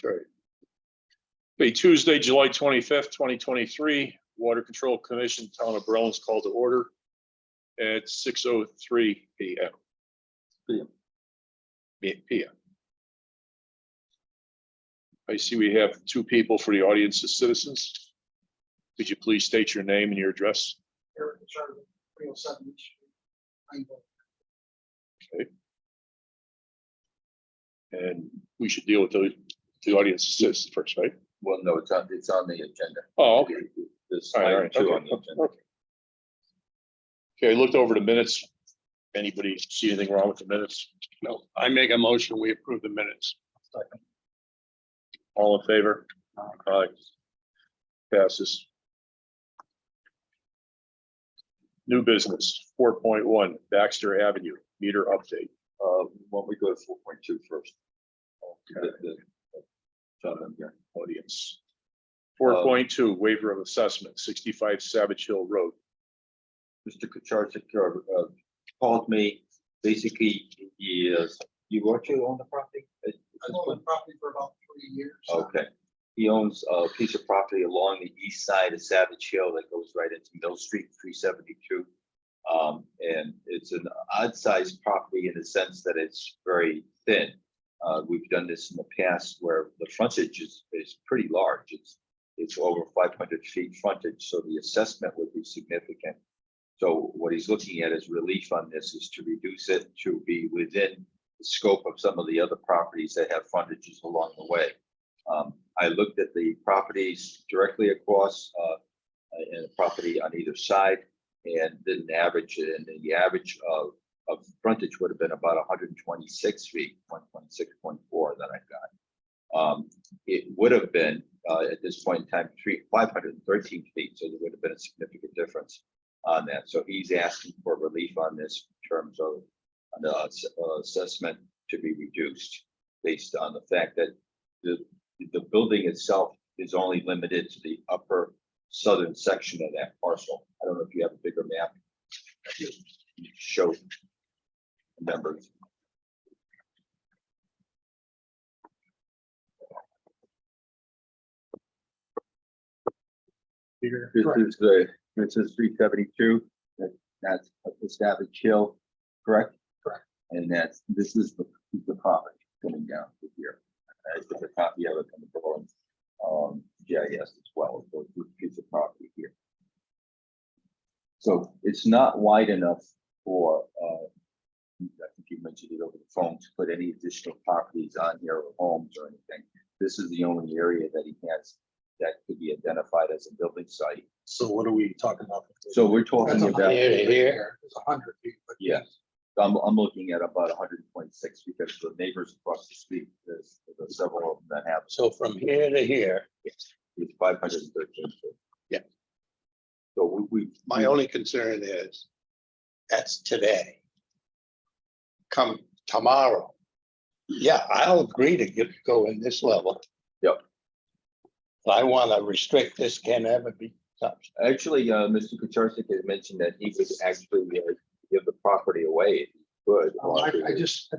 Okay. Okay, Tuesday, July 25th, 2023, Water Control Commission, Town of Berlin is called to order at 6:03 p.m. PM. I see we have two people for the audience as citizens. Could you please state your name and your address? Eric Charlie, 307 East Street. Okay. And we should deal with the audience as citizens first, right? Well, no, it's on the agenda. Oh, okay. There's All right, item two okay, on the agenda. okay. Okay, I looked over the minutes. Anybody see anything wrong with the minutes? No, I make a motion, we approve the minutes. All in favor? Aye. Passes. New business, 4.1 Baxter Avenue, meter update. Why don't we go to 4.2 first? Okay. Gentleman here. Audience. 4.2 waiver of assessment, 65 Savage Hill Road. Mr. Kucharczyk called me. Basically, he is, you own the property? I've owned the property for about 3 years. Okay. He owns a piece of property along the east side of Savage Hill that goes right into Mill Street, 372. And it's an odd sized property in the sense that it's very thin. We've done this in the past where the frontage is pretty large. It's over 500 feet frontage, so the assessment would be significant. So what he's looking at as relief on this is to reduce it to be within the scope of some of the other properties that have frontages along the way. I looked at the properties directly across and the property on either side and did an average, and the average of frontage would have been about 126 feet, 126.4 that I got. It would have been at this point in time 513 feet, so there would have been a significant difference on that. So he's asking for relief on this in terms of the assessment to be reduced based on the fact that the building itself is only limited to the upper southern section of that parcel. I don't know if you have a bigger map. Show members. This is 372. That's Savage Hill, correct? Correct. And this is the property coming down to here. I took a copy of it from the Berlin GIS as well. So this piece of property here. So it's not wide enough for, I think you mentioned it over the phone, to put any additional properties on here or homes or anything. This is the only area that he has that could be identified as a building site. So what are we talking about? So we're talking That's about, Here. It's 100 feet. But yes, I'm looking at about 126 because the neighbors across the street, there's several of them that have. So from here to here, It's 513 feet. Yeah. So my only concern is that's today. Come tomorrow. Yeah, I'll agree to go in this level. Yep. But I want to restrict this can ever be touched. Actually, Mr. Kucharczyk had mentioned that he would actually give the property away if he could. I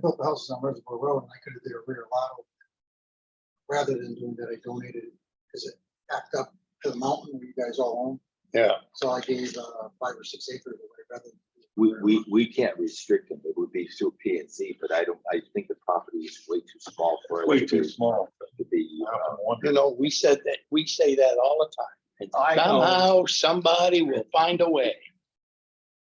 built the houses on Reservoir Road and I could have did a rear lot over there. Rather than doing that, I donated it because it backed up to the mountain where you guys all own. Yeah. So I gave 5 or 6 acres away rather than. We can't restrict them. It would be through P and Z, but I think the property is way too small for it. Way too small. To be. You know, we say that all the time. I know. Somehow somebody will find a way.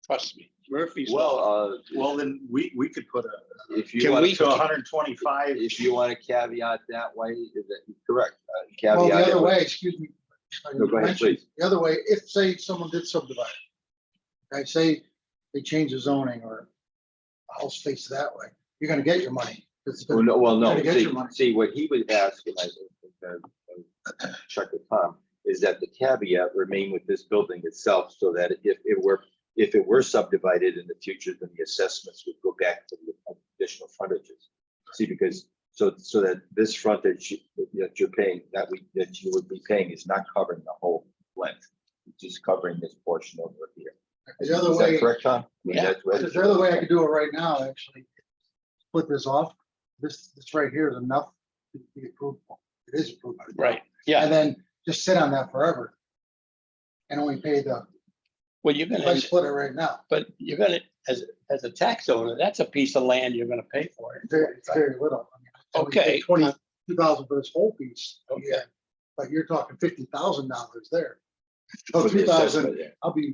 Trust me, Murphy's Law. Well, then we could put If you Can want we- to 125. if you want to caveat that way, is that correct? Well, the Caveat it other with- way, excuse me. I No, go ahead, mentioned, please. the other way, if say someone did subdivide. I say they change the zoning or a house face that way, you're gonna get your money. It's Well, gonna- no, Gotta get see, your money. see, what he would ask, and I check with Tom, is that the caveat remain with this building itself, so that if it were subdivided in the future, then the assessments would go back to the additional frontages. See, because, so that this frontage that you're paying, that you would be paying is not covering the whole length, it's just covering this portion over here. The other Is that way, correct, Tom? Yeah. the other way I could do it right now, actually, split this off. This right here is enough to be approved it is approved by the. town. Right, yeah, And then just sit on that forever. And only pay the, well, you're gonna, if I split it right now, but you're gonna, as a tax owner, that's a piece of land you're gonna pay for it. very little. I mean, I only paid Okay. 22,000 for this whole piece. Okay. But you're talking $50,000 there. So For the 3,000, assessment, yeah. I'll be,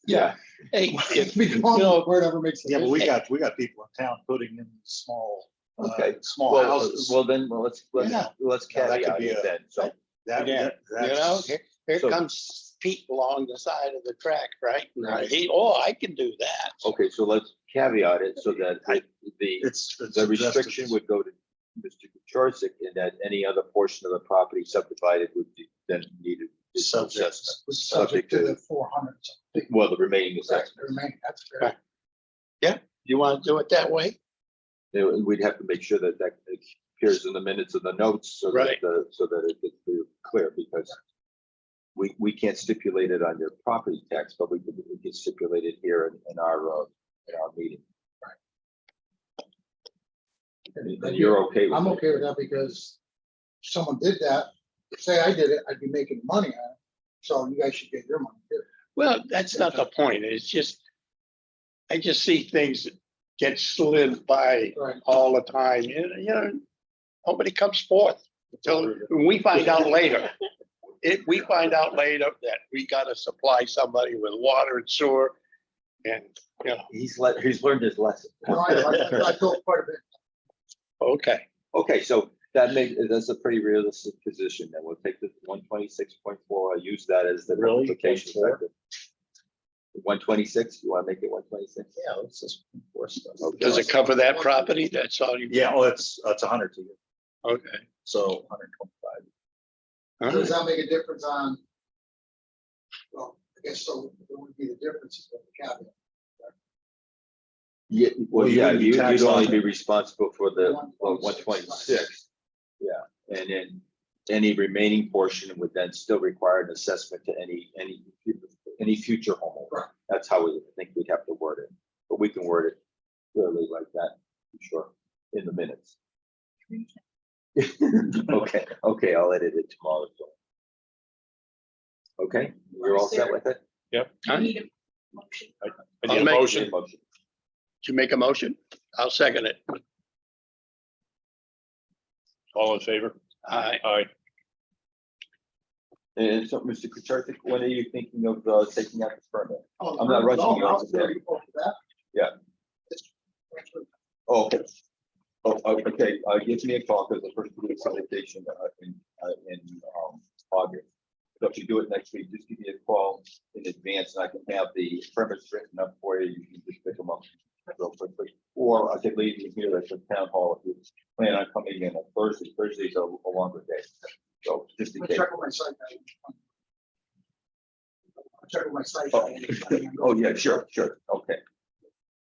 Yeah, hey, if, be you gone know, before it ever makes. a Yeah, but difference. we got people in town putting in small, Okay. small Well, houses. well, then, let's Yeah. Yeah, that could caveat be it a- then, so. That- again, that- you know, that's- here So- comes Pete along the side of the track, right? I can do that. Okay, so let's caveat it so that the It's. the restriction would go to Mr. Kucharsik, and that any other portion of the property subdivided would be then needed. Subject. assessment. Was subject to the 400. something. Well, the remaining assessment, Remaining, that's fair. You wanna do it that way? we'd have to make sure that that appears in the minutes of the notes, so that Right. so that it gets clear, because we can't stipulate it on your property tax, but we can stipulate it here in our meeting. And you're okay with I'm it? okay with that because if someone did that, say I did it, I'd be making money on it. So you guys should get your money too. Well, that's not the point. It's just, I just see things get slid by Right. all the time. You know, nobody comes forth until we find out later. We find out later that we gotta supply somebody with water and sewer. And, you know, He's learned his lesson. No, I told quite a bit. okay, Okay, so that's a pretty realistic position, then we'll take the 126.4, use that as the Really? multiplication 0.4? factor. 126, you wanna make it 126? Yeah, let's just enforce that. Okay. does it cover that property? That's all you? Yeah, well, it's 100 to you, Okay. so 125. All Does right. that make a difference on? Well, I guess so. It would be the difference of the caveat. Yeah, well, Well, you're yeah, gonna be you'd taxed only on be it. responsible for the 126. 126. Yeah, and then any remaining portion would then still require an assessment to any future homeowner. Right. That's how we think we'd have to word it, but we can word it clearly like that, for sure, in the minutes. Okay, I'll edit it tomorrow. so. Okay, you're all set with it? Huh? I need I'll a make- motion. Did you make a motion? I'll second it. All in favor? Aye. Aye. And so, Mr. Kuchartik, when are you thinking of taking out the permit? Oh, I'm not rushing no, you no, on it's today. already before that. Yeah. It's- Oh, okay. Oh, okay, give me a call, because the first week solicitation in August. So if you do it next week, just give me a call in advance, and I can have the permits written up for you. You can just pick them up real quickly. Or I could leave you here at the town hall if you plan on coming in on Thursday. Thursday's a longer day. So just in I'll case. check with my site. I'll check with my site. Oh, yeah, sure, okay.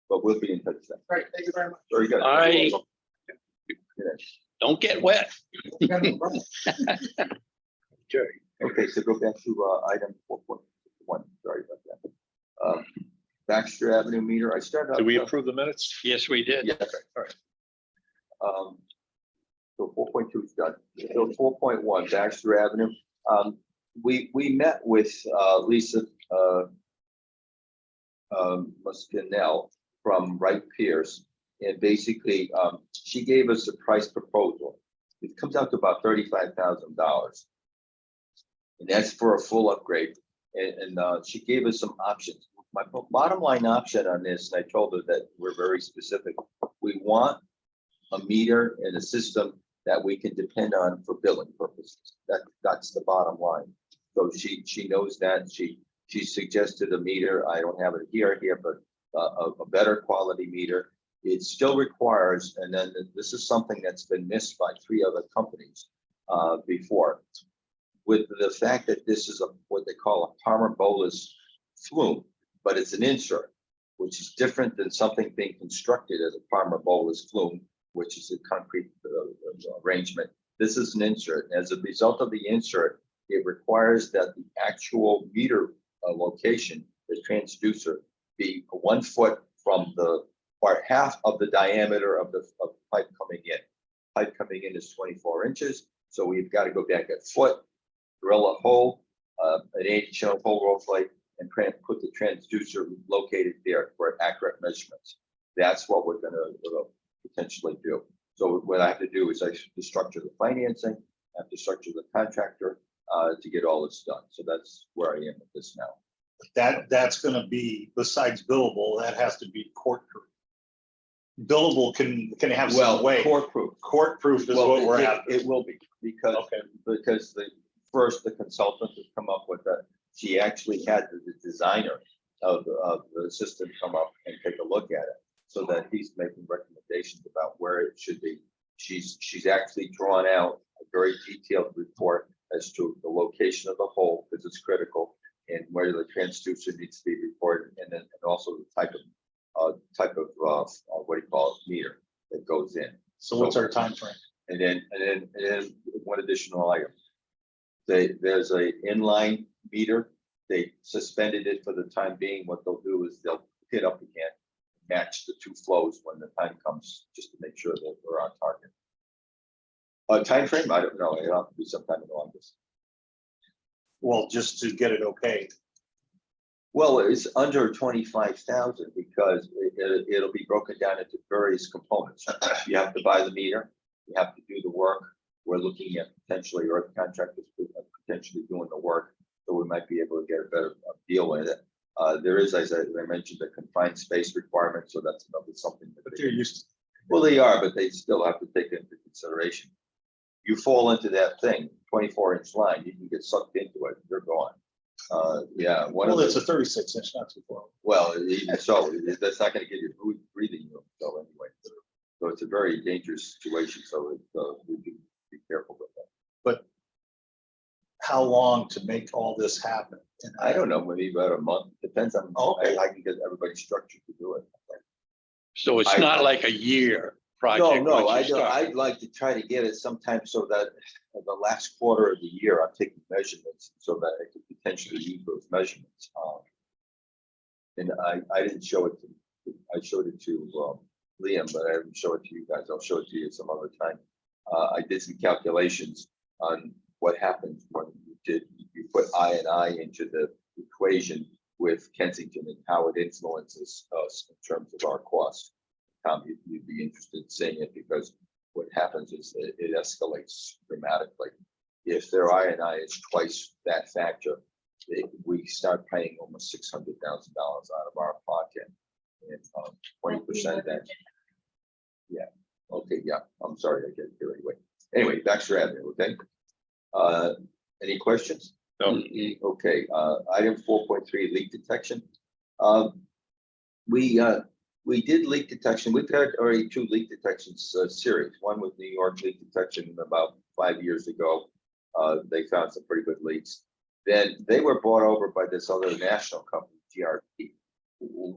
But we'll be in touch then. Right, thank you very much. Very good. Aye. Yeah. Don't get wet. You got no problem. Sure. Okay, so go back to item 4.1, sorry about that. Baxter Avenue meter, I started out. Did we approve the minutes? Yes, we did. Yes, all right. So 4.2 is done. So 4.1, Baxter Avenue. We met with Lisa Muscanell from Wright Pierce. And basically, she gave us a price proposal. It comes out to about $35,000. And that's for a full upgrade. And she gave us some options. My bottom line option on this, and I told her that we're very specific. We want a meter and a system that we can depend on for billing purposes. That's the bottom line. So she knows that. She suggested a meter. I don't have it here, but a better quality meter. It still requires, and then this is something that's been missed by 3 other companies before. With the fact that this is what they call a Palmer-Bolus flume, but it's an insert, which is different than something being constructed as a Palmer-Bolus flume, which is a concrete arrangement. This is an insert. As a result of the insert, it requires that the actual meter location, the transducer, be 1 foot from the, or half of the diameter of the pipe coming in. Pipe coming in is 24 inches. So we've got to go back a foot, drill a hole, an 8-inch hole roll plate, and put the transducer located there for accurate measurements. That's what we're gonna potentially do. So what I have to do is I have to structure the financing, I have to structure the contractor to get all this done. So that's where I am with this now. That's gonna be, besides billable, that has to be court proof. Billable can have some Well, way. court proof. Court proof is Well, what we're it- after. It will be, because Okay, the consultant has come up with that. She actually had the designer of the system come up and take a look at it, so that he's making recommendations about where it should be. She's actually drawn out a very detailed report as to the location of the hole, because it's critical, and where the transducer needs to be reported, and then and also the type of what do you call it, meter that goes in. so what's our time frame? And then one additional item. There's a inline meter. They suspended it for the time being. What they'll do is they'll pick it up again, match the two flows when the time comes, just to make sure that we're on target. Time frame, I don't know. It'll have to be sometime in August. Well, just to get it okay. Well, it's under 25,000 because it'll be broken down into various components. You have to buy the meter, you have to do the work. We're looking at potentially earth contractors potentially doing the work, so we might be able to get a better deal with it. There is, as I mentioned, a confined space requirement, so that's another something that But they, they're used to. well, they are, but they still have to take it into consideration. You fall into that thing, 24-inch line, you can get sucked into it, you're gone. Yeah, one of Well, it's the, a 36-inch, not too far. well, even so, that's not gonna give you breathing room, so anyway. So it's a very dangerous situation, so we can be careful with that. But how long to make all this happen? And I don't know, maybe about a month, depends on, Okay. I can get everybody structured to do it. So it's I- not like a year No, project. no, once you start. I'd like to try to get it sometime so that the last quarter of the year, I'm taking measurements so that I could potentially use those measurements. And I didn't show it to, I showed it to Liam, but I didn't show it to you guys. I'll show it to you some other time. I did some calculations on what happens when you put I into the equation with Kensington and how it influences us in terms of our cost. Tom, you'd be interested in seeing it, because what happens is that it escalates dramatically. If their I is twice that factor, we start paying almost $600,000 out of our pocket. And 20% of that. Yeah, okay, yeah, I'm sorry, I get it here anyway. Anyway, Baxter Avenue, okay? Any questions? No. Okay, item 4.3, leak detection. We did leak detection. We've had already 2 leak detections series. One with New York leak detection about 5 years ago. They found some pretty good leaks. Then they were bought over by this other national company, GRP.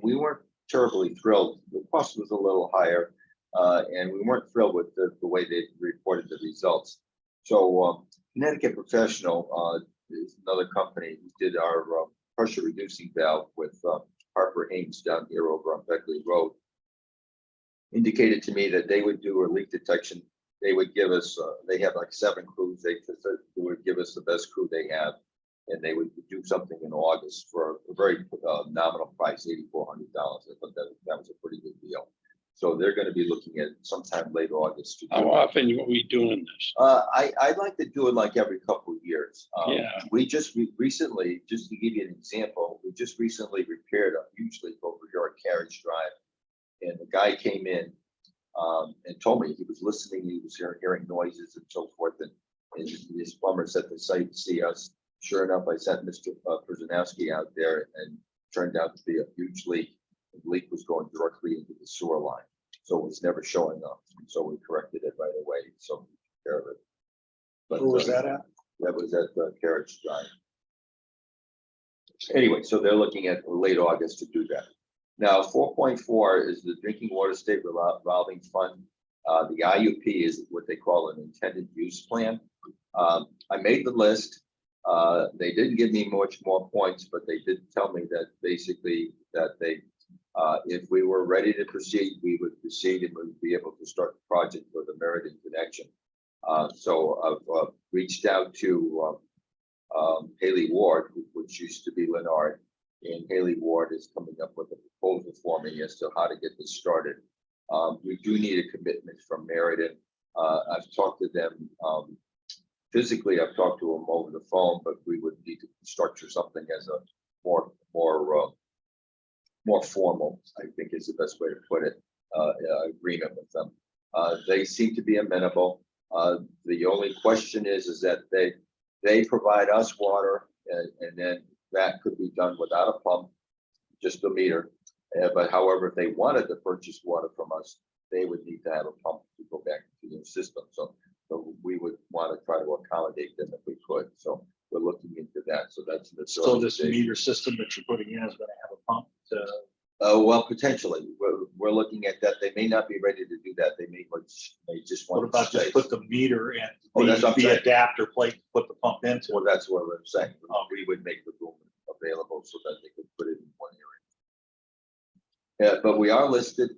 We weren't terribly thrilled. The cost was a little higher, and we weren't thrilled with the way they reported the results. So Connecticut Professional is another company who did our pressure reducing valve with Harper Ames down here over on Beckley Road. Indicated to me that they would do a leak detection. They would give us, they have like 7 crews. They would give us the best crew they have, and they would do something in August for a very nominal price, $8,400. I thought that was a pretty good deal. So they're going to be looking at sometime late August. To How do often are we doing this? I'd like to do it like every couple of years. Yeah. We just recently, just to give you an example, we just recently repaired a huge leak over here at Carriage Drive. And the guy came in and told me he was listening, he was hearing noises and so forth. And his plumber set the site to see us. Sure enough, I sent Mr. Przanowski out there, and turned out to be a huge leak. The leak was going directly into the sewer line, so it was never showing up. And so we corrected it right away. So we took care of it. But, Who was that at? That was at Carriage Drive. Anyway, so they're looking at late August to do that. Now, 4.4 is the Drinking Water State Revolving Fund. The IUP is what they call an intended use plan. I made the list. They didn't give me much more points, but they did tell me that basically that they, if we were ready to proceed, we would proceed and we would be able to start the project for the Meriden connection. So I've reached out to Haley Ward, which used to be Leonard, and Haley Ward is coming up with a proposal for me as to how to get this started. We do need a commitment from Meriden. I've talked to them physically. I've talked to them over the phone, but we would need to structure something as a more formal, I think is the best way to put it, agreement with them. They seem to be amenable. The only question is that they provide us water, and then that could be done without a pump, just a meter. But however, if they wanted to purchase water from us, they would need to have a pump to go back to their system. So we would want to try to accommodate them if we could. So we're looking into that. So that's the. So this meter system that you're putting in is gonna have a pump to. Well, potentially, we're looking at that. They may not be ready to do that. They just want. What about just put the meter and Oh, that's what I'm the saying. adapter plate, put the pump into? Well, that's what we're saying. We would make the room available so that they could put it in one area. Yeah, but we are listed,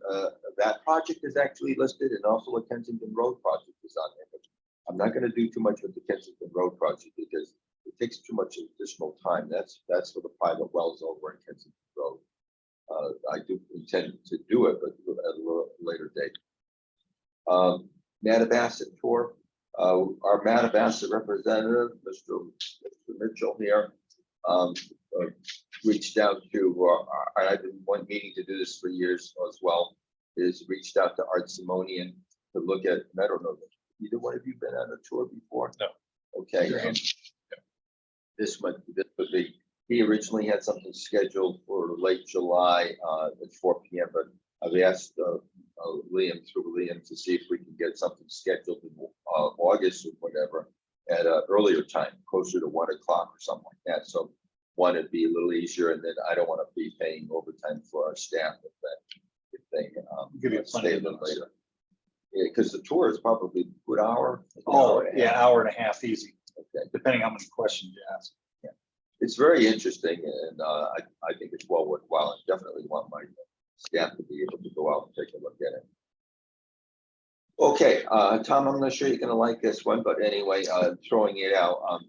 that project is actually listed, and also a Kensington Road project is on there. But I'm not gonna do too much with the Kensington Road project because it takes too much additional time. That's for the private wells over in Kensington Road. I do intend to do it, but at a little later date. Mattabasset tour. Our Mattabasset representative, Mr. Mitchell here, reached out to, I've been meaning to do this for years as well, is reached out to Art Simonian to look at Meadow Node. Either one of you been on a tour before? No. Okay. This would be, he originally had something scheduled for late July at 4 p.m., but I've asked Liam to see if we can get something scheduled in August or whatever at an earlier time, closer to 1 o'clock or something like that. So one, it'd be a little easier, and then I don't want to be paying overtime for our staff if they Give you plenty stay a of little notice. later. Yeah, because the tour is probably a good hour. Oh, yeah, hour and a half easy, Okay. depending how many questions you ask. It's very interesting, and I think it's well worthwhile. I definitely want my staff to be able to go out and take a look at it. Okay, Tom, I'm not sure you're gonna like this one, but anyway, throwing it out.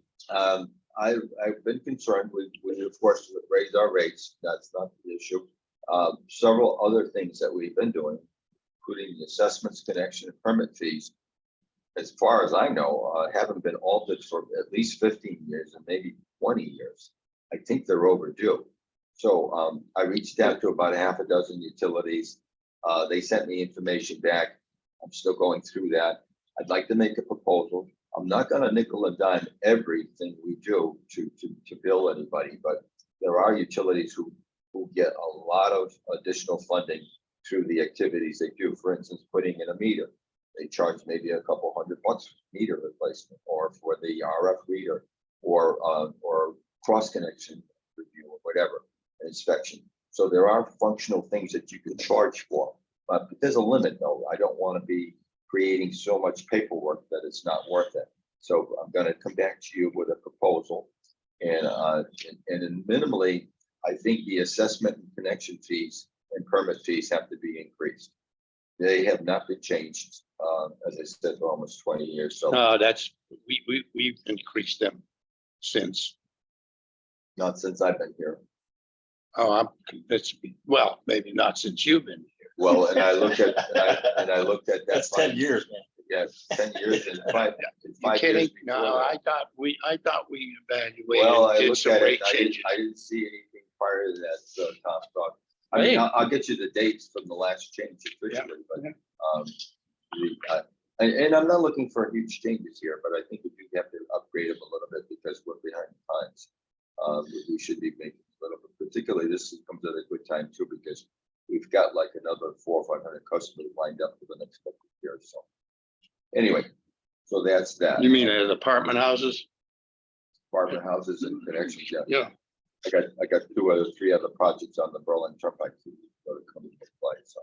I've been concerned. We of course raised our rates. That's not the issue. Several other things that we've been doing, including the assessments, connection, and permit fees, as far as I know, haven't been altered for at least 15 years and maybe 20 years. I think they're overdue. So I reached out to about a half a dozen utilities. They sent me information back. I'm still going through that. I'd like to make a proposal. I'm not going to nickel and dime everything we do to bill anybody, but there are utilities who get a lot of additional funding through the activities they do. For instance, putting in a meter. They charge maybe a couple $100 for meter replacement, or for the RF reader, or cross connection review, or whatever, inspection. So there are functional things that you can charge for, but there's a limit though. I don't want to be creating so much paperwork that it's not worth it. So I'm going to come back to you with a proposal, and then minimally, I think the assessment and connection fees and permit fees have to be increased. They have not been changed, as I said, for almost 20 years. So No, we've increased them since, not since I've been here. I'm convinced, well, maybe not since you've been here. Well, and I looked at that. That's 10 years, man. Yes, 10 years and five. You 5 kidding? years No, before I that. thought we evaluated, Well, I did looked some at rate it. I changes. didn't see anything prior to that, Tom Stock. I mean, Hey. I'll get you the dates from the last change officially, but Yeah. and I'm not looking for huge changes here, but I think we do have to upgrade them a little bit because we're behind the times. We should be making a little bit, particularly this comes at a good time too, because we've got like another 400 or 500 customers lined up for the next couple of years. So anyway, so that's that. You mean as apartment houses? Apartment houses and connections, yeah. Yeah. I got 2 or 3 other projects on the Berlin Turnpike that are coming into play, so.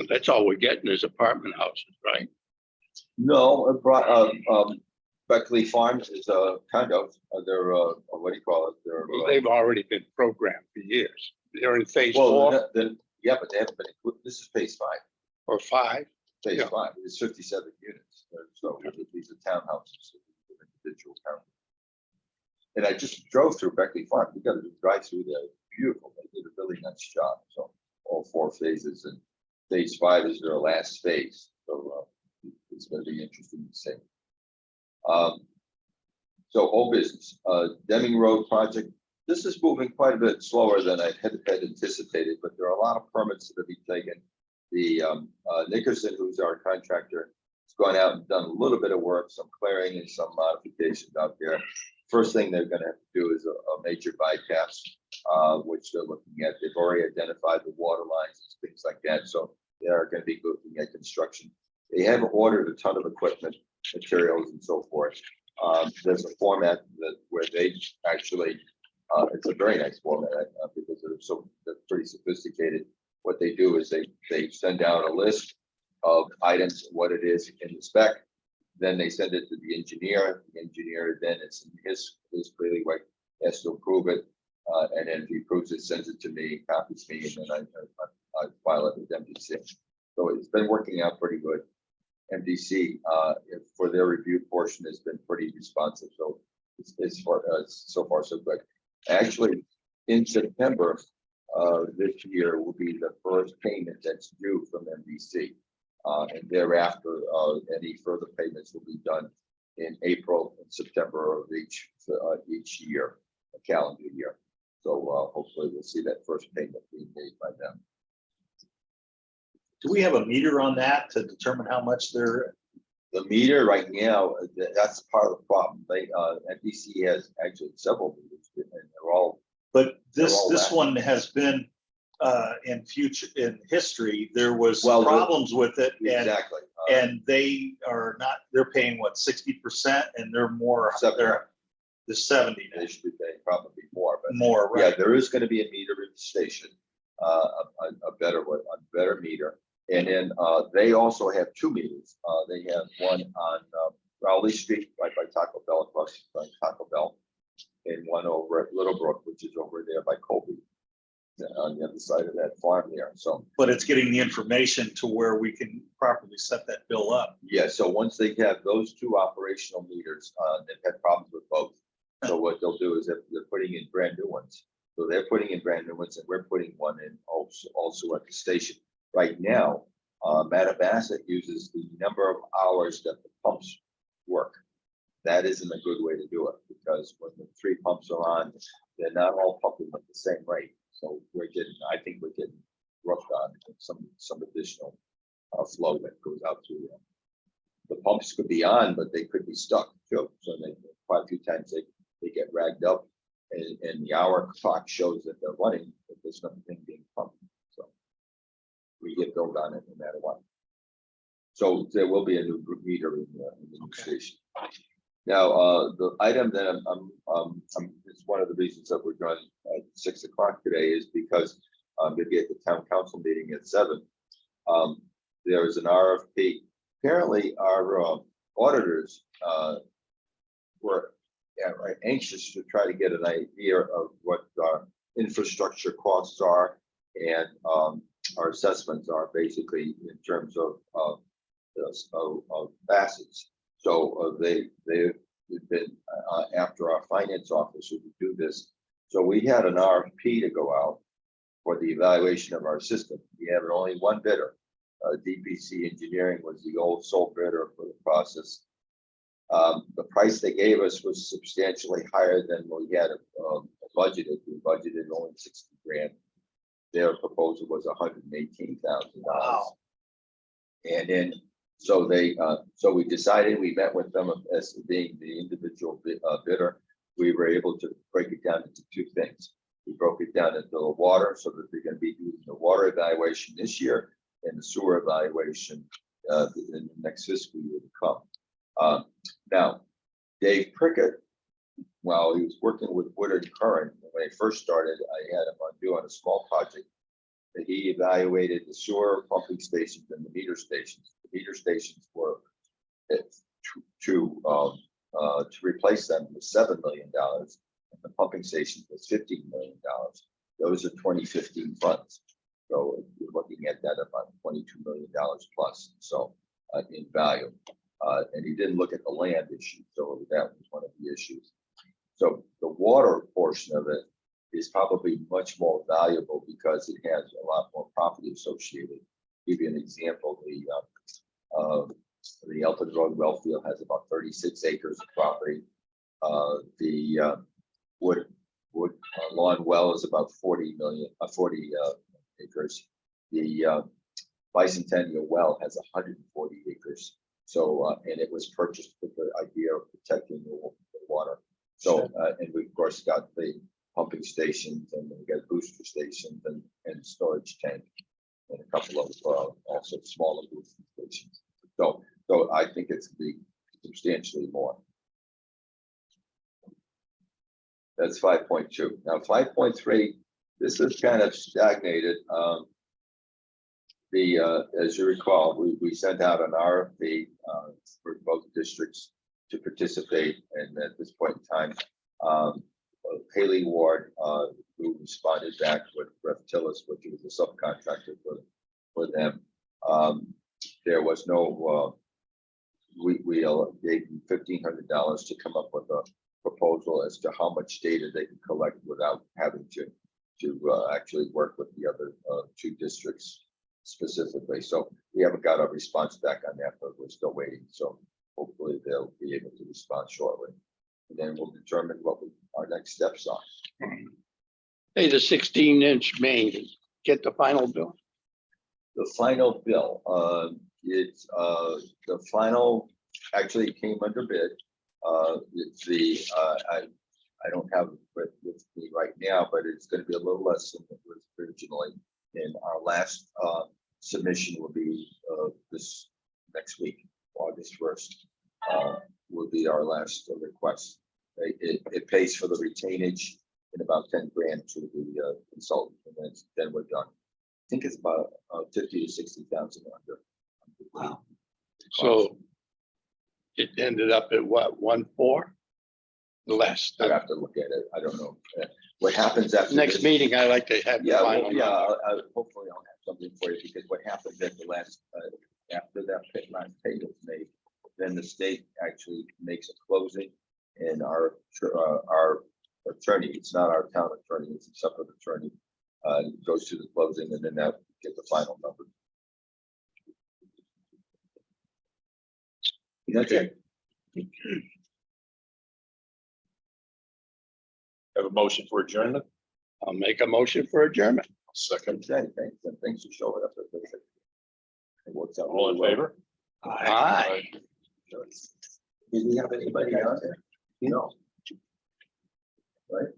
That's all we're getting is apartment houses, right? No, Beckley Farms is a condo. They're what do you call it? They're Well, they've already been programmed for years. They're in phase 4 well, yeah, but they haven't been. This is phase 5. or 5. Phase Yeah. 5. It's 57 units. So these are townhouses, individual townhouses. And I just drove through Beckley Farm. We got to drive through there. Beautiful. They did a really nice job. So all 4 phases, and phase 5 is their last phase. So it's going to be interesting to see. So whole business, Deming Road project. This is moving quite a bit slower than I had anticipated, but there are a lot of permits that have been taken. The Nickerson, who's our contractor, has gone out and done a little bit of work, some clearing and some modifications out there. First thing they're going to have to do is a major bypass, which they're looking at. They've already identified the water lines and things like that, so they are going to be looking at construction. They have ordered a ton of equipment, materials, and so forth. There's a format where they actually, it's a very nice format because they're pretty sophisticated. What they do is they send out a list of items, what it is in the spec. Then they send it to the engineer. The engineer then it's in his bailiwick, has to approve it, and then if he approves it, sends it to me, copies me, and then I file it with MDC. So it's been working out pretty good. MDC for their review portion has been pretty responsive. So so far so good. Actually, in September this year will be the first payment that's due from MDC. And thereafter, any further payments will be done in April and September of each year, a calendar year. So hopefully we'll see that first payment being made by them. Do we have a meter on that to determine how much they're? The meter right now, that's part of the problem. MDC has actually several meters, and they're all. But this all one has been in history, there was Well, problems with it, Exactly. and they are not. They're paying what, 60%, and they're more. They're the 70 now. They should be paying probably more, but More, yeah, right? there is going to be a meter in the station, a better meter. And then they also have 2 meters. They have one on Rowley Street, right by Taco Bell, across by Taco Bell, and one over at Little Brook, which is over there by Colby, on the other side of that farm there. So But it's getting the information to where we can properly set that bill up. yeah, so once they have those 2 operational meters, they've had problems with both. So what they'll do is they're putting in brand new ones. So they're putting in brand new ones, and we're putting one in also at the station. Right now, Mattabesset uses the number of hours that the pumps work. That isn't a good way to do it, because when the 3 pumps are on, they're not all pumping at the same rate. So I think we're getting roughed on some additional flow that goes out through them. The pumps could be on, but they could be stuck too. So quite a few times they get ragged up, and the hour clock shows that they're running, but there's nothing being pumped. So we get billed on it no matter what. So there will be a new meter in the new station. Now, the item that it's one of the reasons that we're going at 6 o'clock today is because I'm going to be at the town council meeting at 7. There is an RFP. Apparently, our auditors were anxious to try to get an idea of what our infrastructure costs are and our assessments are, basically in terms of facets. So they've been after our finance officer to do this. So we had an RFP to go out for the evaluation of our system. We have only one bidder. DPC Engineering was the sole bidder for the process. The price they gave us was substantially higher than we had budgeted. We budgeted only 60 grand. Their proposal was $118,000. Wow. And then, so we decided, we met with them as being the individual bidder. We were able to break it down into 2 things. We broke it down into the water, so that they're going to be doing the water evaluation this year and the sewer evaluation in the next fiscal year to come. Now, Dave Prickett, while he was working with Woodard Curran, when I first started, I had him on a small project that he evaluated the sewer pumping stations and the meter stations. The meter stations were to replace them was $7 million, and the pumping station was $15 million. Those are 2015 funds. So you're looking at that about $22 million plus. So in value. And he didn't look at the land issue, so that was one of the issues. So the water portion of it is probably much more valuable because it has a lot more property associated. Give you an example, the Elton Road well field has about 36 acres of property. The Wood Lawn Well is about 40 acres. The Bicentennial Well has 140 acres. So, and it was purchased with the idea of protecting the water. So, and we of course got the pumping stations, and we got booster stations and storage tank, and a couple of also smaller booster stations. So I think it's be substantially more. That's 5.2. Now 5.3, this is kind of stagnated. As you recall, we sent out an RFP for both districts to participate, and at this point in time, Haley Ward, who responded back with Reftilis, which was a subcontractor for them. There was no. We gave them $1,500 to come up with a proposal as to how much data they could collect without having to actually work with the other two districts specifically. So we haven't got a response back on that, but we're still waiting. So hopefully they'll be able to respond shortly. And then we'll determine what our next steps are. Hey, the 16-inch main, get the final bill. The final bill, it's the final actually came under bid. It's the I don't have it with me right now, but it's going to be a little less than it was originally. And our last submission will be this next week, August 1st, will be our last request. It pays for the retainage and about 10 grand to the consultant, and then we're done. I think it's about 50 to 60,000 under. Wow. So it ended up at what, 1.4? Less. I have to look at it. I don't know what happens after Next this. meeting, I like to have the Yeah, final. well, yeah. number. Hopefully, I'll have something for you, because what happens at the last after that last payment is made, then the state actually makes a closing, and our attorney, it's not our town attorney, it's a separate attorney, goes to the closing, and then that get the final number. That's it. Have a motion for adjournment? I'll make a motion for adjournment. Second. Okay, thanks, and thanks for showing up. It works out. All in really well. favor? Aye. Did we have anybody out there? No. Right?